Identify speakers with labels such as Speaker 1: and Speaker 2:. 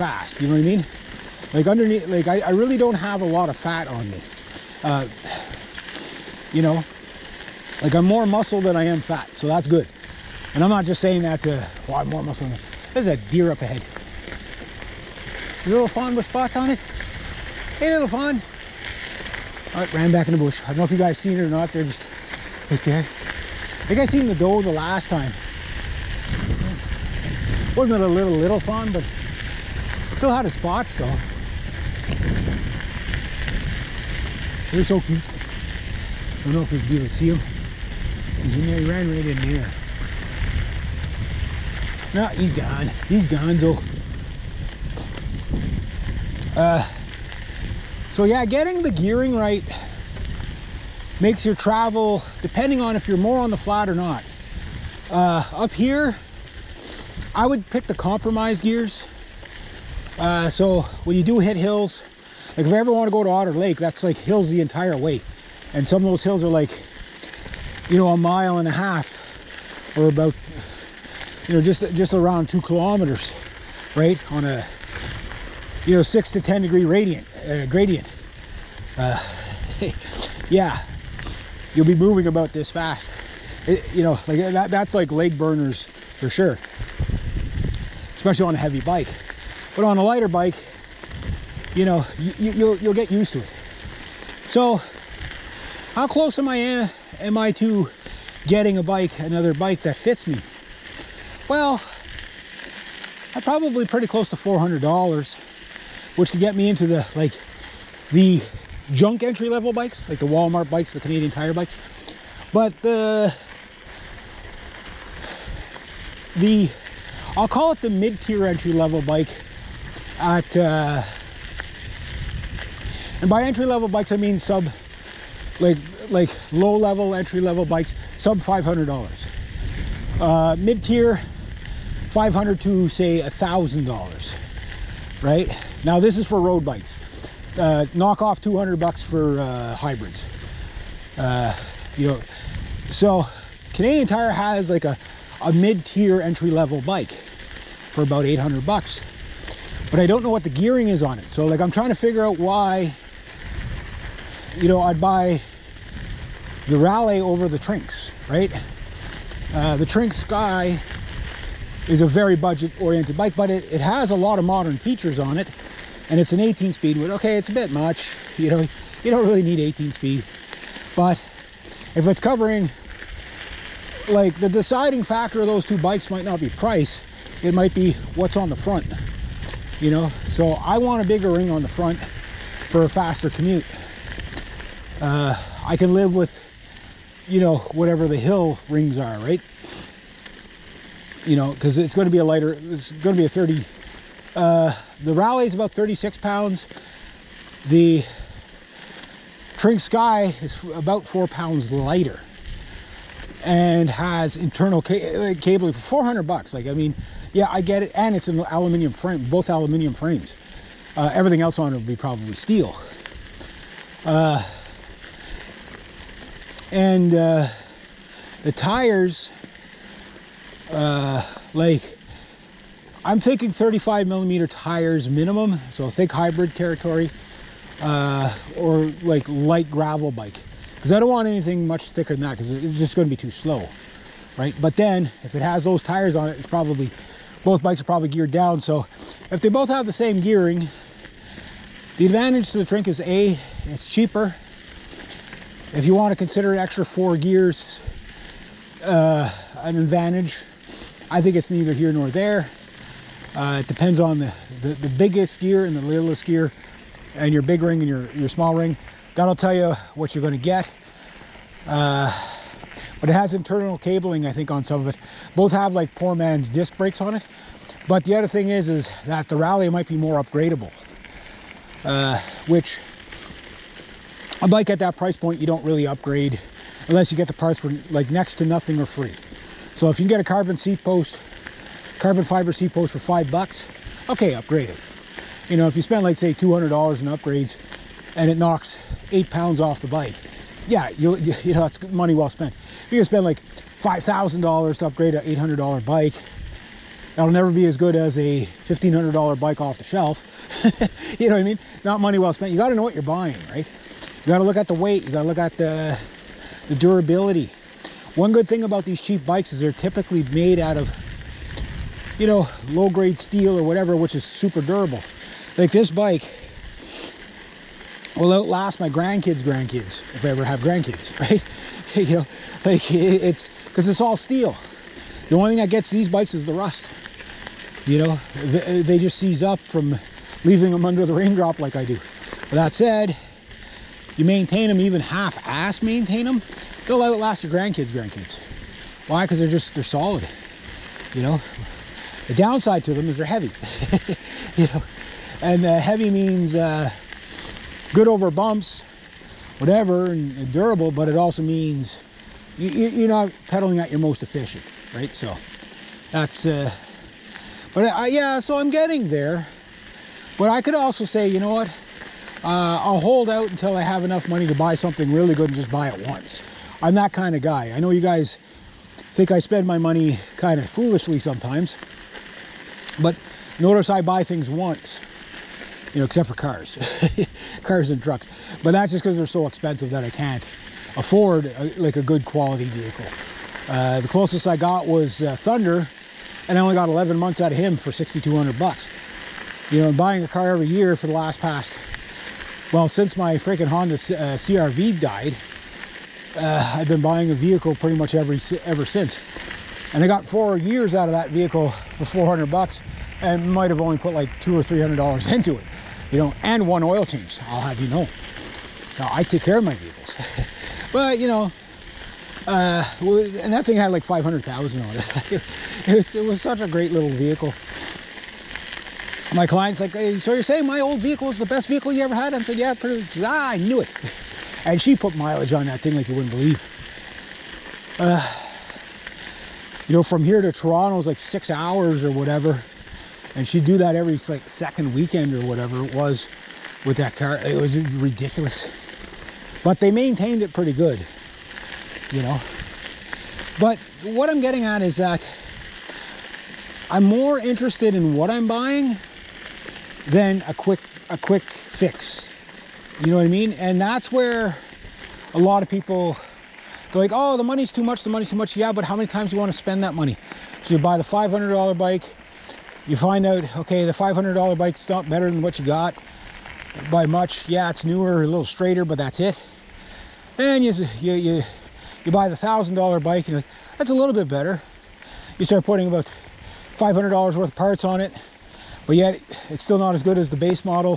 Speaker 1: fast, you know what I mean? Like underneath, like I really don't have a lot of fat on me. You know, like I'm more muscle than I am fat, so that's good. And I'm not just saying that to, well, I'm more muscle than there's a deer up ahead. There's a little fawn with spots on it. Hey, little fawn. All right, ran back in the bush. I don't know if you guys seen it or not. They're just right there. I think I seen the doe the last time. Wasn't a little fawn, but still had his spots though. They're so cute. I don't know if we can be able to see him. He's in there. He ran right in there. No, he's gone. He's gone, so. So yeah, getting the gearing right makes your travel, depending on if you're more on the flat or not. Up here, I would pick the compromise gears. So when you do hit hills, like if I ever want to go to Otter Lake, that's like hills the entire way. And some of those hills are like, you know, 1.5 miles or about, you know, just around 2 kilometers, right? On a, you know, 6 to 10 degree gradient. Yeah, you'll be moving about this fast. You know, like that's like leg burners for sure, especially on a heavy bike. But on a lighter bike, you know, you'll get used to it. So how close am I to getting a bike, another bike that fits me? Well, I'm probably pretty close to $400, which could get me into the junk entry-level bikes, like the Walmart bikes, the Canadian Tire bikes. But I'll call it the mid-tier entry-level bike at, and by entry-level bikes I mean sub, like low-level entry-level bikes, sub $500. Mid-tier, $500 to say $1,000, right? Now this is for road bikes. Knock off $200 for hybrids. You know, so Canadian Tire has like a mid-tier entry-level bike for about $800, but I don't know what the gearing is on it. So like I'm trying to figure out why, you know, I'd buy the Raleigh over the Trinx, right? The Trinx Sky is a very budget-oriented bike, but it has a lot of modern features on it, and it's an 18-speed. Okay, it's a bit much, you know, you don't really need 18-speed, but if it's covering, like the deciding factor of those two bikes might not be price, it might be what's on the front, you know. So I want a bigger ring on the front for a faster commute. I can live with, you know, whatever the hill rings are, right? You know, because it's going to be a lighter, it's going to be a 30, the Raleigh is about 36 pounds. The Trinx Sky is about 4 pounds lighter and has internal cabling for $400. Like, I mean, yeah, I get it. And it's an aluminum frame, both aluminum frames. Everything else on it will be probably steel. And the tires, like I'm thinking 35 millimeter tires minimum, so think hybrid territory, or like light gravel bike, because I don't want anything much thicker than that, because it's just going to be too slow, right? But then if it has those tires on it, it's probably, both bikes are probably geared down. So if they both have the same gearing, the advantage to the Trinx is it's cheaper. If you want to consider extra 4 gears an advantage, I think it's neither here nor there. It depends on the biggest gear and the littlest gear, and your big ring and your small ring. That'll tell you what you're going to get. But it has internal cabling, I think, on some of it. Both have like poor man's disc brakes on it. But the other thing is that the Raleigh might be more upgradable, which a bike at that price point you don't really upgrade unless you get the parts for like next to nothing or free. So if you can get a carbon fiber seat post for $5, okay, upgrade it. You know, if you spend like say $200 in upgrades and it knocks 8 pounds off the bike, yeah, you know, that's money well spent. If you spend like $5,000 to upgrade an $800 bike, That'll never be as good as a $1,500 bike off the shelf. You know what I mean? Not money well spent. You got to know what you're buying, right? You got to look at the weight. You got to look at the durability. One good thing about these cheap bikes is they're typically made out of, you know, low-grade steel or whatever, which is super durable. Like this bike will outlast my grandkids' if I ever have grandkids, right? You know, like it's because it's all steel. The only thing that gets these bikes is the rust. You know, they just seize up from leaving them under the raindrop like I do. But that said, you maintain them, even half-ass maintain them, they'll outlast your grandkids. Why? Because they're solid. You know, the downside to them is they're heavy. You know, and heavy means good over bumps, whatever, and durable, but it also means you're not pedaling at your most efficient, right? So that's, yeah, so I'm getting there. But I could also say, you know what? I'll hold out until I have enough money to buy something really good and just buy it once. I'm that kind of guy. I know you guys think I spend my money kind of foolishly sometimes, but notice I buy things once, you know, except for cars, cars and trucks. But that's just because they're so expensive that I can't afford like a good quality vehicle. The closest I got was Thunder, and I only got 11 months out of him for $6,200. You know, buying a car every year for the well, since my freaking Honda CR-V died, I've been buying a vehicle pretty much ever since. And I got 4 years out of that vehicle for $400, and might have only put like $200 or $300 into it, you know, and one oil change, I'll have you know. Now, I take care of my vehicles. But, you know, and that thing had like 500,000 on it. It was such a great little vehicle. My client's like, hey, so you're saying my old vehicle was the best vehicle you ever had? I said, yeah, pretty much. I knew it. And she put mileage on that thing like you wouldn't believe. You know, from here to Toronto is like 6 hours or whatever. And she'd do that every like second weekend or whatever it was with that car. It was ridiculous. But they maintained it pretty good, you know. But what I'm getting at is that I'm more interested in what I'm buying than a quick fix. You know what I mean? And that's where a lot of people, they're like, oh, the money's too much, Yeah, but how many times do you want to spend that money? So you buy the $500 bike, you find out, okay, the $500 bike's not better than what you got by much. Yeah, it's newer, a little straighter, but that's it. And you buy the $1,000 bike, and you're like, that's a little bit better. You start putting about $500 worth of parts on it, but yet it's still not as good as the base model.